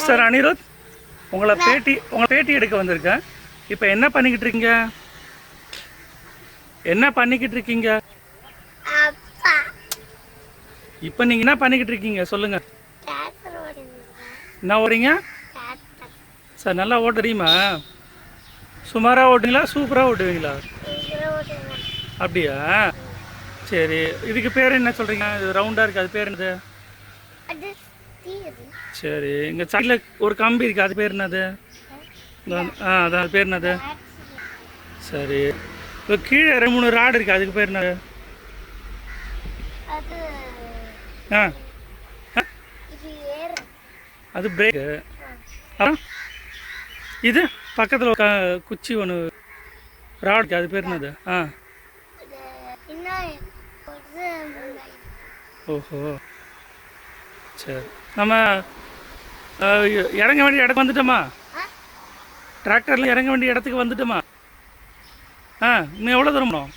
Mister Anirudh, உங்களை பேட்டி எடுக்க வந்திருக்கேன். இப்போ என்ன பண்ணிக்கிட்டு இருக்கீங்க? என்ன பண்ணிக்கிட்டு இருக்கீங்க? இப்போ நீங்கள் என்ன பண்ணிக்கிட்டு இருக்கீங்க சொல்லுங்க. என்ன ஓடுறீங்க சார்? நல்லா ஓட்ட தெரியுமா? சுமாராக ஓட்டுவீங்களா சூப்பராக ஓட்டுவீங்களா? அப்படியா? சரி, இதுக்கு பேர் என்ன சொல்கிறீங்க? இது ரவுண்டாக இருக்குது, அது பேர் என்னது? சரி, இங்கே சைடில் ஒரு கம்பி இருக்குது, அது பேர் என்னது? அதான் அது பேர் என்னது? சரி, இப்போ கீழே 2-3 ராடு இருக்குது, அதுக்கு பேர் என்னது? ஆ அது பிரேக்கு. இது பக்கத்தில் குச்சி ஒன்று ராடு இருக்குது, அது பேர் என்னது? ஓஹோ, சரி. நம்ம இறங்க வேண்டிய இடத்துக்கு வந்துட்டோமா? டிராக்டரில் இறங்க வேண்டிய இடத்துக்கு வந்துட்டோமா? இன்னும் எவ்வளோ தூரம் போகணும்?